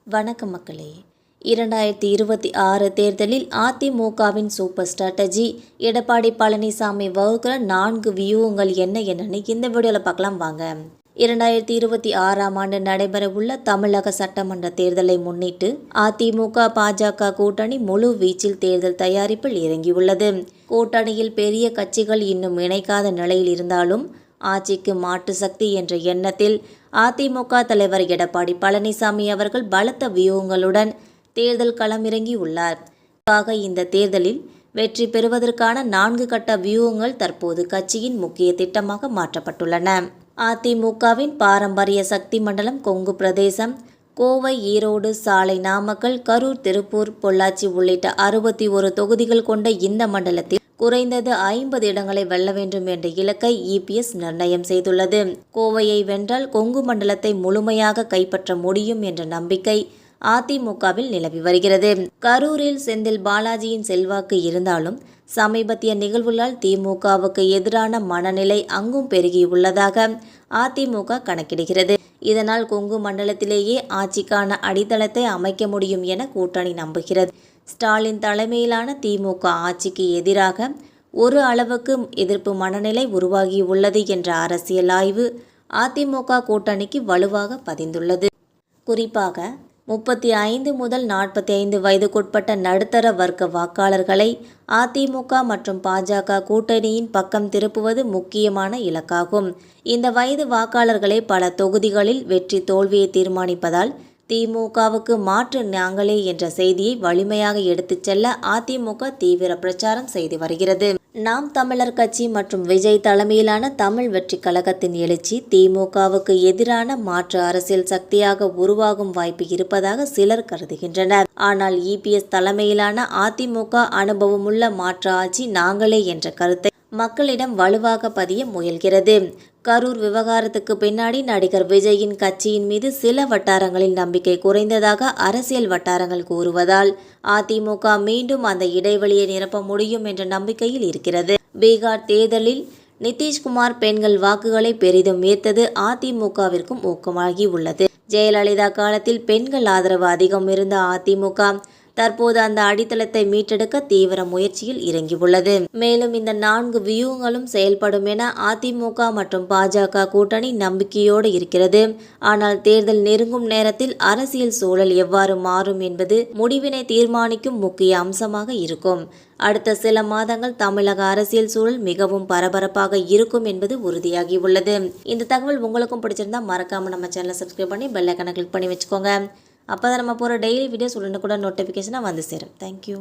வணக்கம் மக்களே. 2026 தேர்தலில் அதிமுகவின் சூப்பர் ஸ்ட்ராட்டஜி எடப்பாடி பழனிசாமி வகுக்கிற 4 வியூகங்கள் என்னன்னு இந்த வீடியோவில் பார்க்கலாம் வாங்க. 2026ஆம் ஆண்டு நடைபெறவுள்ள தமிழக சட்டமன்ற தேர்தலை முன்னிட்டு அதிமுக பாஜக கூட்டணி முழு வீச்சில் தேர்தல் தயாரிப்பில் இறங்கியுள்ளது. கூட்டணியில் பெரிய கட்சிகள் இன்னும் இணைக்காத நிலையில் இருந்தாலும் ஆட்சிக்கு மாற்று சக்தி என்ற எண்ணத்தில் அதிமுக தலைவர் எடப்பாடி பழனிசாமி அவர்கள் பலத்த வியூகங்களுடன் தேர்தல் களமிறங்கி உள்ளார். இந்த தேர்தலில் வெற்றி பெறுவதற்கான 4 கட்ட வியூகங்கள் தற்போது கட்சியின் முக்கிய திட்டமாக மாற்றப்பட்டுள்ளன. அதிமுகவின் பாரம்பரிய சக்தி மண்டலம் கொங்கு பிரதேசம், கோவை, ஈரோடு, சாலை, நாமக்கல், கரூர், திருப்பூர், பொள்ளாச்சி உள்ளிட்ட 61 தொகுதிகள் கொண்ட இந்த மண்டலத்தில் குறைந்தது 50 இடங்களை வெல்ல வேண்டும் என்ற இலக்கை இபிஎஸ் நிர்ணயம் செய்துள்ளது. கோவையை வென்றால் கொங்கு மண்டலத்தை முழுமையாக கைப்பற்ற முடியும் என்ற நம்பிக்கை அதிமுகவில் நிலவி வருகிறது. கரூரில் செந்தில் பாலாஜியின் செல்வாக்கு இருந்தாலும் சமீபத்திய நிகழ்வுகளால் திமுகவுக்கு எதிரான மனநிலை அங்கும் பெருகியுள்ளதாக அதிமுக கணக்கிடுகிறது. இதனால் கொங்கு மண்டலத்திலேயே ஆட்சிக்கான அடித்தளத்தை அமைக்க முடியும் என கூட்டணி நம்புகிறது. ஸ்டாலின் தலைமையிலான திமுக ஆட்சிக்கு எதிராக ஒரு அளவுக்கு எதிர்ப்பு மனநிலை உருவாகியுள்ளது என்ற அரசியல் ஆய்வு அதிமுக கூட்டணிக்கு வலுவாக பதிந்துள்ளது. குறிப்பாக 35 முதல் 45 வயதுக்குட்பட்ட நடுத்தர வர்க்க வாக்காளர்களை அதிமுக மற்றும் பாஜக கூட்டணியின் பக்கம் திருப்புவது முக்கியமான இலக்காகும். இந்த வயது வாக்காளர்களே பல தொகுதிகளில் வெற்றி தோல்வியை தீர்மானிப்பதால் திமுகவுக்கு மாற்று நாங்களே என்ற செய்தியை வலிமையாக எடுத்துச் செல்ல அதிமுக தீவிர பிரச்சாரம் செய்து வருகிறது. நாம் தமிழர் கட்சி மற்றும் விஜய் தலைமையிலான தமிழ் வெற்றி கழகத்தின் எழுச்சி திமுகவுக்கு எதிரான மாற்று அரசியல் சக்தியாக உருவாகும் வாய்ப்பு இருப்பதாக சிலர் கருதுகின்றனர். ஆனால் இபிஎஸ் தலைமையிலான அதிமுக அனுபவமுள்ள மாற்று ஆட்சி நாங்களே என்ற கருத்தை மக்களிடம் வலுவாக பதிய முயல்கிறது. கரூர் விவகாரத்துக்கு பின்னாடி நடிகர் விஜயின் கட்சியின் மீது சில வட்டாரங்களில் நம்பிக்கை குறைந்ததாக அரசியல் வட்டாரங்கள் கூறுவதால் அதிமுக மீண்டும் அந்த இடைவெளியை நிரப்ப முடியும் என்ற நம்பிக்கையில் இருக்கிறது. பீகார் தேர்தலில் நிதிஷ்குமார் பெண்கள் வாக்குகளை பெரிதும் ஈர்த்தது அதிமுகவிற்கும் ஊக்கமாகி உள்ளது. ஜெயலலிதா காலத்தில் பெண்கள் ஆதரவு அதிகம் இருந்த அதிமுக தற்போது அந்த அடித்தளத்தை மீட்டெடுக்க தீவிர முயற்சியில் இறங்கியுள்ளது. மேலும் இந்த 4 வியூகங்களும் செயல்படும் என அதிமுக மற்றும் பாஜக கூட்டணி நம்பிக்கையோடு இருக்கிறது. ஆனால் தேர்தல் நெருங்கும் நேரத்தில் அரசியல் சூழல் எவ்வாறு மாறும் என்பது முடிவினை தீர்மானிக்கும் முக்கிய அம்சமாக இருக்கும். அடுத்த சில மாதங்கள் தமிழக அரசியல் சூழல் மிகவும் பரபரப்பாக இருக்கும் என்பது உறுதியாகி உள்ளது. இந்த தகவல் உங்களுக்கும் பிடிச்சிருந்தா மறக்காம நம்ம சேனலை சப்ஸ்கிரைப் பண்ணி பெல் ஐகானை கிளிக் பண்ணி வச்சுக்கோங்க. அப்போ தான் நம்ம போகிற டெய்லி வீடியோஸ் உடனுக்குடன் நோட்டிஃபிகேஷனாக வந்து சேரும். தேங்க்யூ.